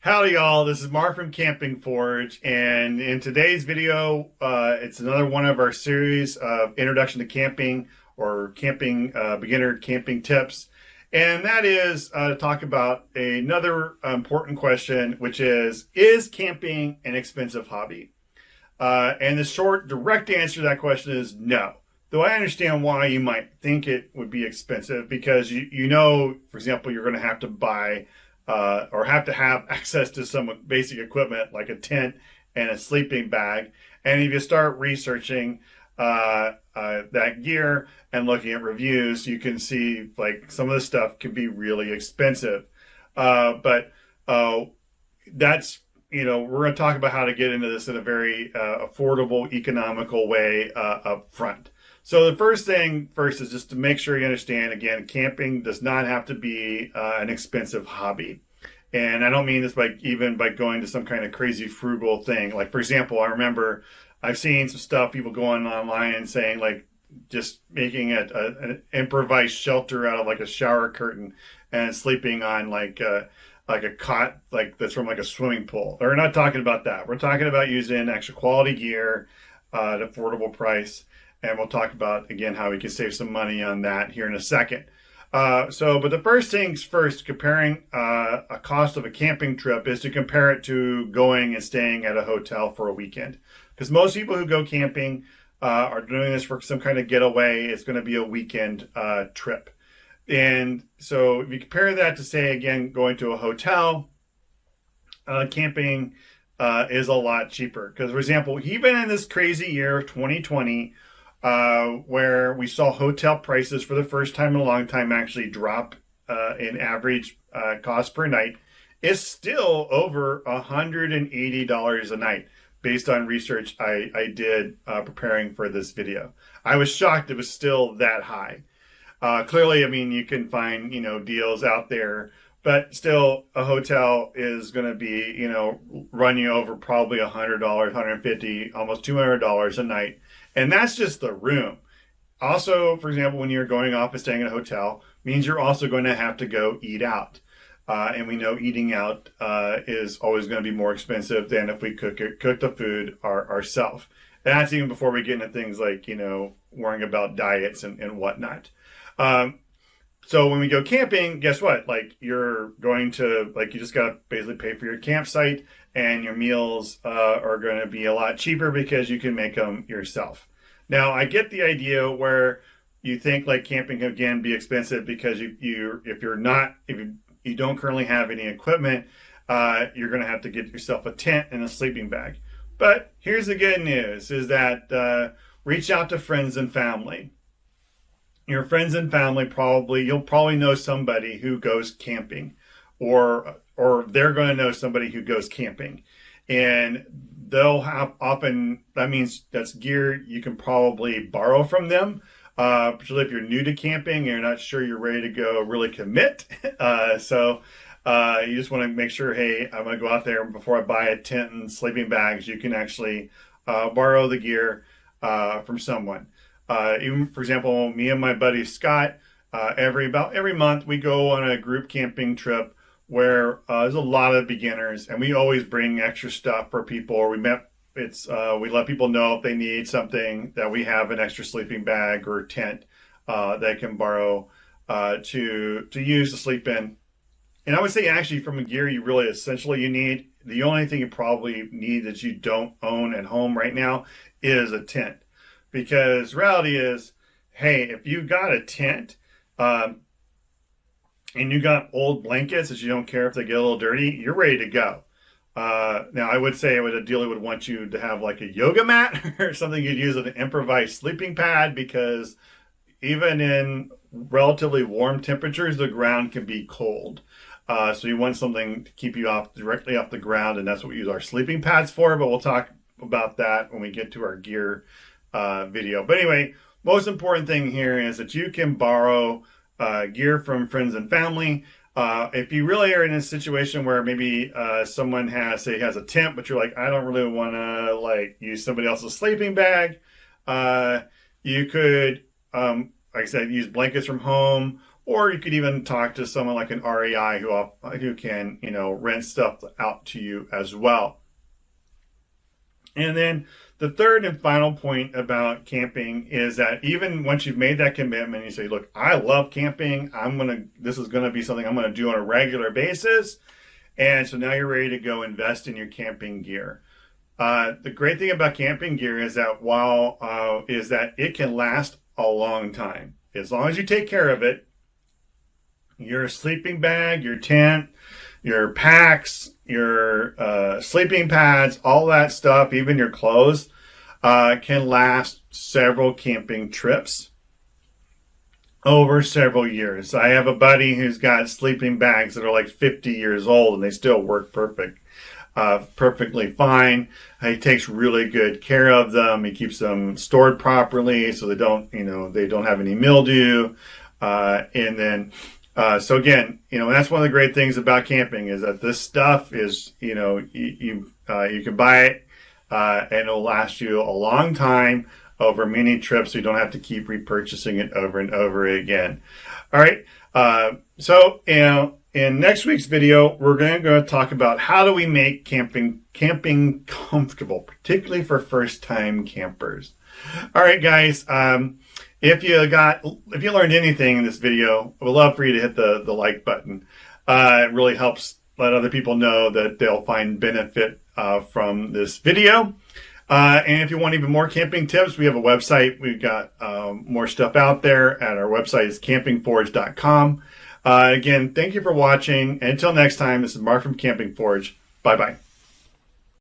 Howdy y'all, this is Mark from Camping Forge, and in today's video, it's another one of our series of Introduction to Camping or Camping Beginner Camping Tips. And that is to talk about another important question, which is camping an expensive hobby? And the short, direct answer to that question is no. Though I understand why you might think it would be expensive, because you know, for example, you're going to have to buy or have to have access to some basic equipment like a tent and a sleeping bag. And if you start researching that gear and looking at reviews, you can see like some of the stuff can be really expensive. But that's, we're going to talk about how to get into this in a very affordable, economical way up front. So the first thing first is just to make sure you understand, again, camping does not have to be an expensive hobby. And I don't mean this by going to some kind of crazy frugal thing. Like, for example, I remember I've seen some stuff, people going online and saying like just making an improvised shelter out of like a shower curtain and sleeping on like a cot like that's from like a swimming pool. We're not talking about that. We're talking about using extra quality gear at an affordable price. And we'll talk about, again, how we can save some money on that here in a second. But the first things first, comparing a cost of a camping trip is to compare it to going and staying at a hotel for a weekend. Because most people who go camping are doing this for some kind of getaway. It's going to be a weekend trip. And so if you compare that to, say, again, going to a hotel, camping is a lot cheaper. Because, for example, even in this crazy year of 2020, where we saw hotel prices for the first time in a long time actually drop in average cost per night, is still over $180 a night based on research I did preparing for this video. I was shocked it was still that high. Clearly, I mean, you can find, deals out there, but still a hotel is going to be, run you over probably $100, $150, almost $200 a night. And that's just the room. Also, for example, when you're going off and staying in a hotel, means you're also going to have to go eat out. And we know eating out is always going to be more expensive than if we cook the food ourselves. That's even before we get into things like, worrying about diets and whatnot. So when we go camping, guess what? Like, you're going to, you just got to basically pay for your campsite, and your meals are going to be a lot cheaper because you can make them yourself. Now, I get the idea where you think like camping can again be expensive because if you don't currently have any equipment, you're going to have to get yourself a tent and a sleeping bag. But here's the good news: is that reach out to friends and family. Your friends and family you'll probably know somebody who goes camping, or they're going to know somebody who goes camping, and they'll have that means that's gear you can probably borrow from them, particularly if you're new to camping and you're not sure you're ready to go really commit. So you just want to make sure, hey, I'm going to go out there before I buy a tent and sleeping bags. You can actually borrow the gear from someone. Even, for example, me and my buddy Scott, every month we go on a group camping trip where there's a lot of beginners, and we always bring extra stuff for people. Or we let people know if they need something, that we have an extra sleeping bag or tent they can borrow to use to sleep in. And I would say, actually, from a gear you need, the only thing you probably need that you don't own at home right now is a tent. Because reality is, hey, if you got a tent and you got old blankets that you don't care if they get a little dirty, you're ready to go. Now, I would say I would ideally want you to have like a yoga mat or something you'd use as an improvised sleeping pad, because even in relatively warm temperatures, the ground can be cold. So you want something to keep you directly off the ground, and that's what we use our sleeping pads for. But we'll talk about that when we get to our gear video. But anyway, most important thing here is that you can borrow gear from friends and family. If you really are in a situation where maybe someone has a tent, but you're like, I don't really want to use somebody else's sleeping bag, you could, like I said, use blankets from home, or you could even talk to someone like an REI who can, rent stuff out to you as well. And then the third and final point about camping is that even once you've made that commitment, you say, look, I love camping. This is going to be something I'm going to do on a regular basis. And so now you're ready to go invest in your camping gear. The great thing about camping gear is that is that it can last a long time. As long as you take care of it, your sleeping bag, your tent, your packs, your sleeping pads, all that stuff, even your clothes, can last several camping trips over several years. I have a buddy who's got sleeping bags that are like 50 years old and they still work perfectly fine. He takes really good care of them. He keeps them stored properly so they don't have any mildew. So again, that's one of the great things about camping is that this stuff is, you can buy it, and it'll last you a long time over many trips. So you don't have to keep repurchasing it over and over again. All right. So in next week's video, we're going to talk about how do we make camping comfortable, particularly for first-time campers. All right, guys. If you learned anything in this video, I would love for you to hit the like button. It really helps let other people know that they'll find benefit from this video. And if you want even more camping tips, we have a website. We've got more stuff out there at our website is campingforge.com. Again, thank you for watching. And until next time, this is Mark from Camping Forge. Bye-bye.